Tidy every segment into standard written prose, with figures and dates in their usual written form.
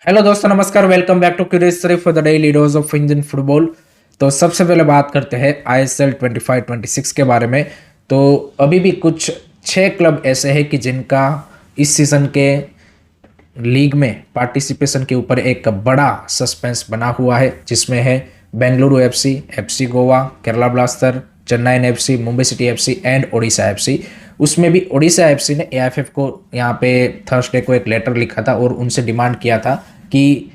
Hello दोस्तों, नमस्कार। Welcome back to curious सिर्फ for the daily dose of Indian football. तो सबसे पहले बात करते हैं आईएसएल 25-26 के बारे में। तो अभी भी कुछ 6 क्लब ऐसे हैं कि जिनका इस सीज़न के लीग में पार्टिसिपेशन के ऊपर एक बड़ा सस्पेंस बना हुआ है, जिसमें है Bengaluru FC, FC Goa, Kerala blaster, Chennai FC, Mumbai city FC and Odisha FC. उसमें भी ओडिशा एफसी ने एआईएफएफ को यहाँ पे थर्सडे को एक लेटर लिखा था और उनसे डिमांड किया था कि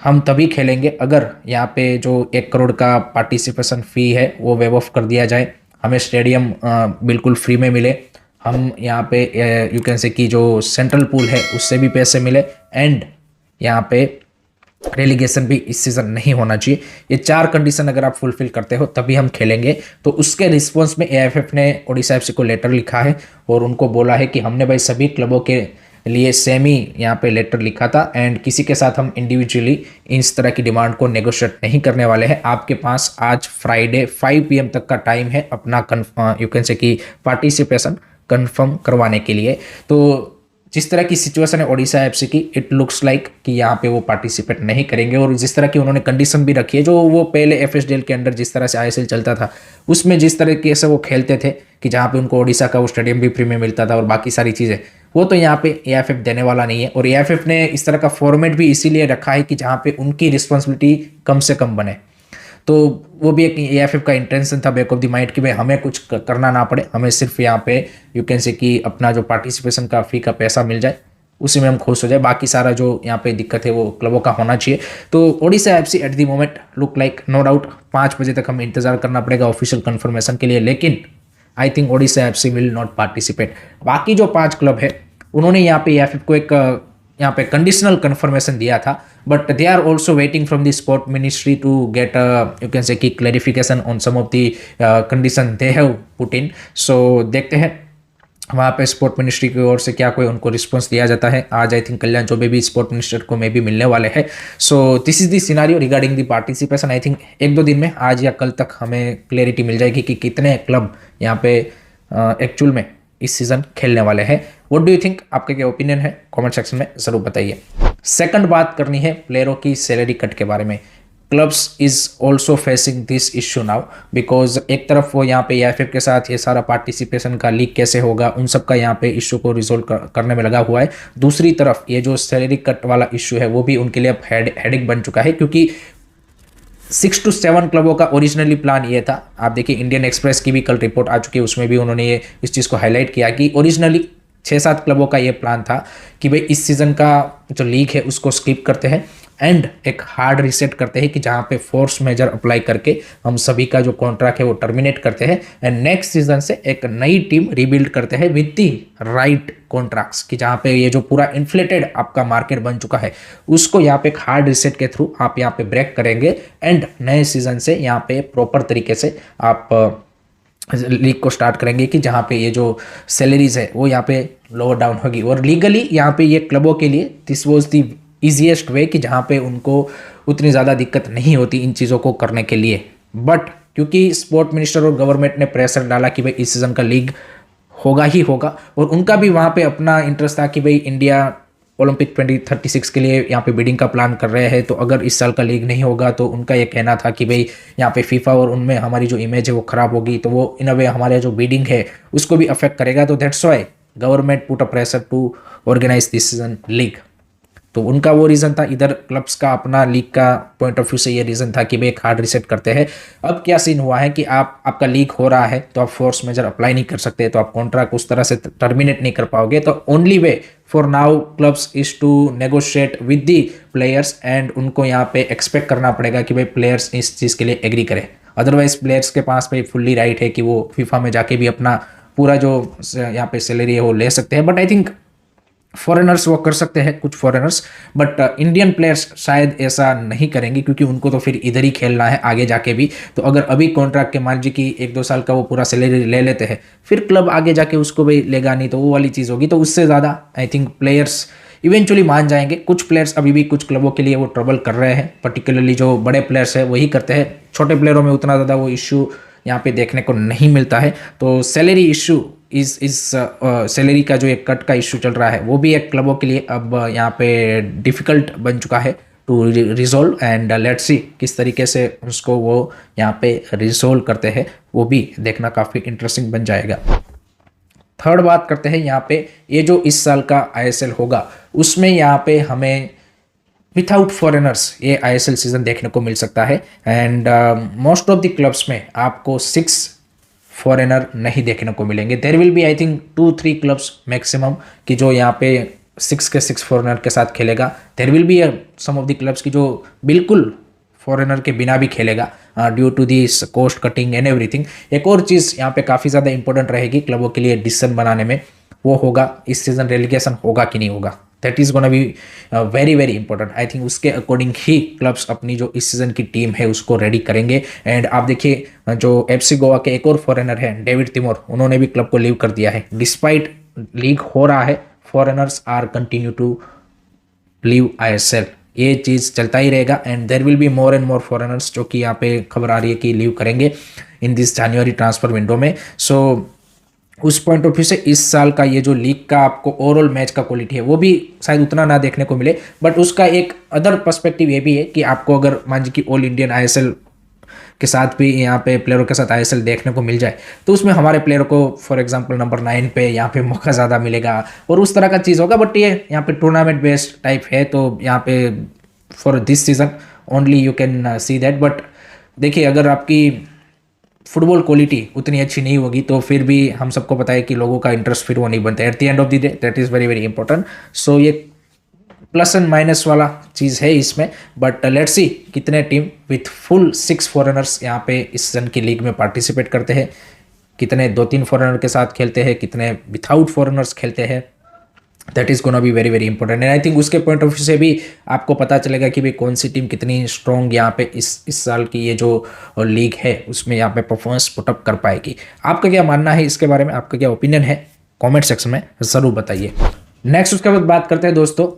हम तभी खेलेंगे अगर यहाँ पे जो 1 करोड़ का पार्टिसिपेशन फ़ी है वो वेव ऑफ कर दिया जाए, हमें स्टेडियम बिल्कुल फ्री में मिले, हम यहाँ पे यू कैन से कि जो सेंट्रल पूल है उससे भी पैसे मिले, एंड यहाँ पे रेलीगेशन भी इस सीज़न नहीं होना चाहिए। ये 4 कंडीशन अगर आप फुलफिल करते हो तभी हम खेलेंगे। तो उसके रिस्पॉन्स में एआईएफएफ ने ओडिशा एफसी को लेटर लिखा है और उनको बोला है कि हमने भाई सभी क्लबों के लिए सेम ही यहाँ पे लेटर लिखा था एंड किसी के साथ हम इंडिविजुअली इस तरह की डिमांड को नेगोशिएट नहीं करने वाले हैं। आपके पास आज फ्राइडे 5 PM तक का टाइम है अपना यू कैन से कि पार्टिसिपेशन कन्फर्म करवाने के लिए। तो जिस तरह की सिचुएशन है ओडिशा एफसी की, इट लुक्स लाइक कि यहाँ पे वो पार्टिसिपेट नहीं करेंगे। और जिस तरह की उन्होंने कंडीशन भी रखी है, जो वो पहले एफएसडीएल के अंडर जिस तरह से आईएसएल चलता था उसमें जिस तरीके से वो खेलते थे कि जहाँ पे उनको ओडिशा का वो स्टेडियम भी फ्री में मिलता था और बाकी सारी चीज़ें, वो तो यहाँ पे एआईएफएफ देने वाला नहीं है। और एआईएफएफ ने इस तरह का फॉर्मेट भी इसीलिए रखा है कि जहाँ पे उनकी रिस्पॉन्सिबिलिटी कम से कम बने। तो वो भी एक एआईएफएफ का इंटेंशन था बैक ऑफ द माइंड कि भाई हमें कुछ करना ना पड़े, हमें सिर्फ यहाँ पे यू कैन से कि अपना जो पार्टिसिपेशन का फ़ी का पैसा मिल जाए, उसी में हम खुश हो जाए, बाकी सारा जो यहाँ पे दिक्कत है वो क्लबों का होना चाहिए। तो Odisha FC at the moment look like, no doubt 5 बजे तक हमें इंतजार करना पड़ेगा ऑफिशियल कंफर्मेशन के लिए, लेकिन I think Odisha FC will not participate. बाकी जो 5 क्लब है उन्होंने यहाँ पे एआईएफएफ को एक यहाँ पे कंडीशनल कंफर्मेशन दिया था, but they are also waiting from the sport ministry to get you can say कि clarification on some of the condition they have put in. So देखते हैं वहाँ पे स्पोर्ट मिनिस्ट्री की ओर से क्या कोई उनको रिस्पॉन्स दिया जाता है। आज आई थिंक कल्याण चौबे भी स्पोर्ट मिनिस्टर को मे भी मिलने वाले हैं। So this is the scenario regarding the participation. I think 1-2 दिन में, आज या कल तक हमें क्लैरिटी मिल जाएगी कि कितने क्लब यहाँ पे एक्चुअल में इस सीज़न खेलने वाले हैं। व्हाट डू यू थिंक, आपका क्या ओपिनियन है, कमेंट सेक्शन में ज़रूर बताइए। सेकंड बात करनी है प्लेयरों की सैलरी कट के बारे में। Clubs is also facing this issue now because एक तरफ वो यहाँ पे एआईएफएफ के साथ ये सारा पार्टिसिपेशन का लीक कैसे होगा उन सब का यहाँ पे इशू को रिजोल्व करने में लगा हुआ है। दूसरी तरफ ये जो सैलरी कट वाला इशू है वो भी उनके लिए अब हेडेक बन चुका है, क्योंकि 6 to 7 क्लबों का ओरिजिनली प्लान ये था। आप देखिए इंडियन एक्सप्रेस की भी कल रिपोर्ट आ चुकी है, उसमें भी उन्होंने ये इस चीज़ को हाईलाइट किया कि ओरिजिनली 6-7 क्लबों का ये प्लान था कि भाई इस सीज़न का जो लीग है उसको स्किप करते हैं एंड एक हार्ड रीसेट करते हैं कि जहाँ पे फोर्स मेजर अप्लाई करके हम सभी का जो कॉन्ट्रैक्ट है वो टर्मिनेट करते हैं एंड नेक्स्ट सीजन से एक नई टीम रिबिल्ड करते हैं विद दी राइट कॉन्ट्रैक्ट्स, कि जहाँ पे ये जो पूरा इन्फ्लेटेड आपका मार्केट बन चुका है उसको यहाँ पे एक हार्ड रीसेट के थ्रू आप यहाँ पे ब्रेक करेंगे एंड नए सीजन से यहाँ पे प्रॉपर तरीके से आप लीग को स्टार्ट करेंगे कि जहाँ पे ये जो सैलरीज है वो यहाँ पे लोअर डाउन होगी। और लीगली यहाँ पे ये क्लबों के लिए दिस वाज द ईजीएस्ट वे कि जहाँ पे उनको उतनी ज़्यादा दिक्कत नहीं होती इन चीज़ों को करने के लिए। बट क्योंकि स्पोर्ट मिनिस्टर और गवर्नमेंट ने प्रेशर डाला कि भाई इस सीज़न का लीग होगा ही होगा, और उनका भी वहाँ पे अपना इंटरेस्ट था कि भाई इंडिया ओलंपिक 2036 के लिए यहाँ पे बिडिंग का प्लान कर रहे हैं, तो अगर इस साल का लीग नहीं होगा तो उनका ये कहना था कि भाई यहाँ पे फीफा और उनमें हमारी जो इमेज है वो ख़राब होगी, तो वो इन अ वे हमारे जो बिडिंग है उसको भी अफेक्ट करेगा। तो that's why government put a pressure to organise this season league. तो उनका वो रीज़न था, इधर क्लब्स का अपना लीग का पॉइंट ऑफ व्यू से ये रीज़न था कि भाई एक हार्ड रीसेट करते हैं। अब क्या सीन हुआ है कि आपका लीग हो रहा है तो आप फोर्स मेजर अप्लाई नहीं कर सकते, तो आप कॉन्ट्रैक्ट उस तरह से टर्मिनेट नहीं कर पाओगे। तो only way for now clubs is to negotiate with the players and उनको यहाँ पे एक्सपेक्ट करना पड़ेगा कि भाई प्लेयर्स इस चीज़ के लिए एग्री करें। अदरवाइज प्लेयर्स के पास भाई फुल्ली राइट है कि वो फीफा में जाके भी अपना पूरा जो यहाँ पे सैलरी है वो ले सकते हैं। बट आई थिंक फॉरेनर्स वो कर सकते हैं, कुछ फॉरेनर्स, बट इंडियन प्लेयर्स शायद ऐसा नहीं करेंगे क्योंकि उनको तो फिर इधर ही खेलना है आगे जाके भी। तो अगर अभी कॉन्ट्रैक्ट के मान लीजिए कि 1-2 साल का वो पूरा सैलरी ले लेते हैं, फिर क्लब आगे जाके उसको भी लेगा नहीं, तो वो वाली चीज़ होगी। तो उससे ज़्यादा आई थिंक प्लेयर्स इवेंचुअली मान जाएंगे। कुछ प्लेयर्स अभी भी कुछ क्लबों के लिए वो ट्रबल कर रहे हैं, पर्टिकुलरली जो बड़े प्लेयर्स हैं वही करते हैं। छोटे प्लेयरों में उतना ज़्यादा वो इशू यहाँ पे देखने को नहीं मिलता है। तो सैलरी इशू इस सैलरी का जो एक कट का इशू चल रहा है वो भी एक क्लबों के लिए अब यहाँ पे डिफ़िकल्ट बन चुका है to resolve, and let's see किस तरीके से उसको वो यहाँ पे रिजोल्व करते हैं, वो भी देखना काफ़ी इंटरेस्टिंग बन जाएगा। थर्ड बात करते हैं यहाँ पे, ये जो इस साल का आईएसएल होगा उसमें यहाँ पे हमें विथआउट फॉरेनर्स ये आईएसएल सीजन देखने को मिल सकता है, and most of the clubs में आपको 6 फॉरेनर नहीं देखने को मिलेंगे। There will be I think 2-3 clubs maximum कि जो यहाँ पे 6 के 6 फॉरेनर के साथ खेलेगा। There will be some of the clubs की जो बिल्कुल फॉरेनर के बिना भी खेलेगा due to this cost cutting and everything. एक और चीज़ यहाँ पे काफ़ी ज़्यादा इंपॉर्टेंट रहेगी क्लबों के लिए डिसीजन बनाने में, वो होगा इस सीज़न रेलिगेशन होगा कि नहीं होगा। That is gonna be very very important. I think उसके अकॉर्डिंग ही क्लब्स अपनी जो इस सीज़न की टीम है उसको रेडी करेंगे। एंड आप देखिए जो एफसी गोवा के एक और फॉरेनर है डेविड तिमोर, उन्होंने भी क्लब को लीव कर दिया है। डिस्पाइट लीग हो रहा है, foreigners are continue to leave ISL, ये चीज़ चलता ही रहेगा। And there will be more and more foreigners जो कि यहाँ पे खबर आ रही है कि लीव करेंगे in this January transfer window में। सो उस पॉइंट ऑफ व्यू से इस साल का ये जो लीग का आपको ओवरऑल मैच का क्वालिटी है वो भी शायद उतना ना देखने को मिले, बट उसका एक अदर पर्सपेक्टिव ये भी है कि आपको अगर मान लीजिए कि ऑल इंडियन आईएसएल के साथ भी यहाँ पे प्लेयरों के साथ आईएसएल देखने को मिल जाए तो उसमें हमारे प्लेयरों को फॉर एग्जांपल नंबर 9 पे यहाँ पे मौका ज़्यादा मिलेगा और उस तरह का चीज़ होगा। बट ये यहाँ पे टूर्नामेंट बेस्ड टाइप है तो यहाँ पे for this season only you can see that. But देखिए अगर आपकी फुटबॉल क्वालिटी उतनी अच्छी नहीं होगी तो फिर भी हम सबको पता है कि लोगों का इंटरेस्ट फिर वो नहीं बनता है at the end of the day. That is very very important. So ये प्लस एंड माइनस वाला चीज़ है इसमें, बट लेट्स सी कितने टीम विथ फुल 6 फॉरेनर्स यहाँ पे इस सीजन की लीग में पार्टिसिपेट करते हैं, कितने 2-3 फॉरेनर के साथ खेलते हैं, कितने विथआउट फॉरेनर्स खेलते हैं। That is gonna be very very important. And I think उसके पॉइंट ऑफ व्यू से भी आपको पता चलेगा कि भाई कौन सी टीम कितनी स्ट्रॉन्ग यहाँ पे इस साल की ये जो लीग है उसमें यहाँ पे परफॉर्मेंस पुटअप कर पाएगी। आपका क्या मानना है इसके बारे में, आपका क्या ओपिनियन है, कमेंट सेक्शन में ज़रूर बताइए। नेक्स्ट उसके बाद बात करते हैं दोस्तों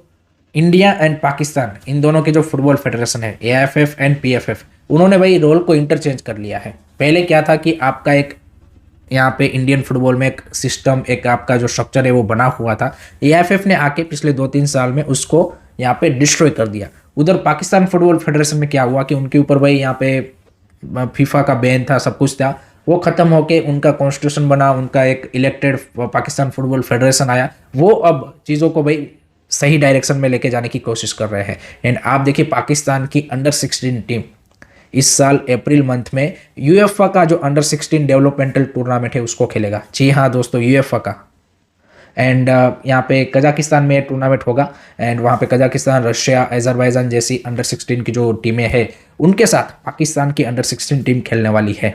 इंडिया एंड पाकिस्तान, इन दोनों के जो फुटबॉल फेडरेशन है एएफएफ एंड पीएफएफ, उन्होंने भाई रोल को इंटरचेंज कर लिया है। पहले क्या था कि आपका एक यहाँ पे इंडियन फुटबॉल में एक सिस्टम, एक आपका जो स्ट्रक्चर है वो बना हुआ था। एएफएफ ने आके पिछले 2-3 साल में उसको यहाँ पे डिस्ट्रॉय कर दिया। उधर पाकिस्तान फुटबॉल फेडरेशन में क्या हुआ कि उनके ऊपर भाई यहाँ पे फीफा का बैन था, सब कुछ था, वो खत्म होके उनका कॉन्स्टिट्यूशन बना, उनका एक इलेक्टेड पाकिस्तान फुटबॉल फेडरेशन आया। वो अब चीज़ों को भाई सही डायरेक्शन में लेके जाने की कोशिश कर रहे हैं। एंड आप देखिए पाकिस्तान की अंडर 16 टीम इस साल अप्रैल मंथ में यूएफए का जो अंडर 16 डेवलपमेंटल टूर्नामेंट है उसको खेलेगा। जी हाँ दोस्तों, यूएफए का। एंड यहाँ पे कजाकिस्तान में टूर्नामेंट होगा एंड वहाँ पे कजाकिस्तान, रशिया, अजरबैजान जैसी अंडर 16 की जो टीमें हैं उनके साथ पाकिस्तान की अंडर 16 टीम खेलने वाली है।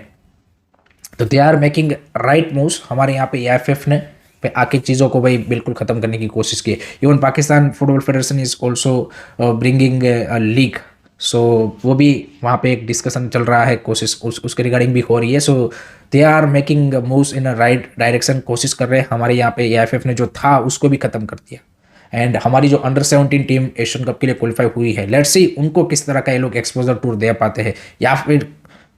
तो they are making right moves. हमारे यहाँ पे एएफएफ ने पे आके चीज़ों को भाई बिल्कुल ख़त्म करने की कोशिश की। Even Pakistan football federation is also bringing league, so वो भी वहाँ पे एक डिस्कशन चल रहा है, कोशिश उसके रिगार्डिंग भी हो रही है। So they are making moves in a right direction, कोशिश कर रहे हैं। हमारे यहाँ पे एएफएफ ने जो था उसको भी ख़त्म कर दिया एंड हमारी जो अंडर 17 टीम एशियन कप के लिए क्वालिफाई हुई है, लेट्स सी उनको किस तरह का ये लोग एक्सपोजर टूर दे पाते हैं या फिर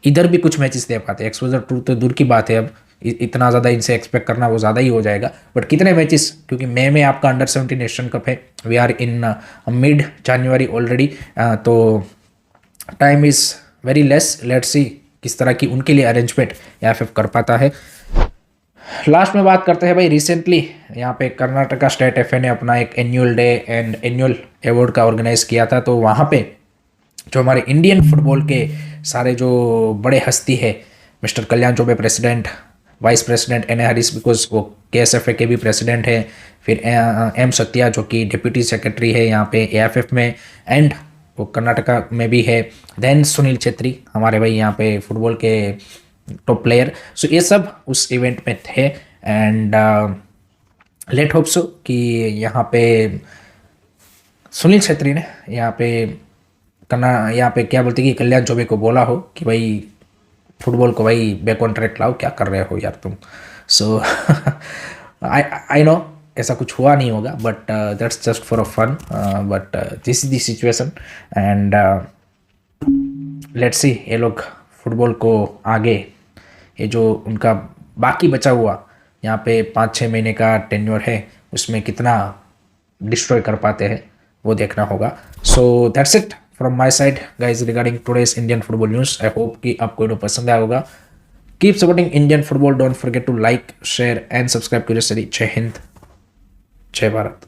इधर भी कुछ मैचेस दे पाते हैं। एक्सपोजर टूर तो दूर की बात है, अब इतना ज़्यादा इनसे एक्सपेक्ट करना वो ज़्यादा ही हो जाएगा। बट कितने मैचेस, क्योंकि मई में आपका अंडर 17 एशियन कप है, we are in mid January already, तो time is very less. Let's see किस तरह की उनके लिए अरेंजमेंट एएफएफ कर पाता है। लास्ट में बात करते हैं भाई, रिसेंटली यहाँ पे कर्नाटका स्टेट एफए ने अपना एक annual day and annual award का ऑर्गेनाइज किया था। तो वहाँ पे जो हमारे इंडियन फुटबॉल के सारे जो बड़े हस्ती है, mister Kalyan Chaubey president, vice president N A Harish because वो केएसएफए के भी प्रेसिडेंट है, फिर एम सत्या जो कि डिप्यूटी सेक्रेटरी है यहाँ पे एएफएफ में एंड वो कर्नाटका में भी है, देन सुनील छेत्री हमारे भाई यहाँ पे फुटबॉल के टॉप प्लेयर। सो ये सब उस इवेंट में थे एंड लेट होप सो कि यहाँ पे सुनील छेत्री ने यहाँ पे क्या बोलते कि कल्याण चौबे को बोला हो कि भाई फुटबॉल को भाई बैक ऑन ट्रैक लाओ, क्या कर रहे हो यार तुम। सो आई नो ऐसा कुछ हुआ नहीं होगा, but that's just for a fun, but this is the situation and let's see ये लोग फुटबॉल को आगे, ये जो उनका बाकी बचा हुआ यहाँ पे 5-6 महीने का टेन्योर है, उसमें कितना डिस्ट्रॉय कर पाते हैं वो देखना होगा। So that's it from my side guys regarding today's Indian football news. I hope कि आपको वीडियो पसंद आया होगा। Keep supporting Indian football, don't forget to like, share and subscribe to जय हिंद, जय भारत।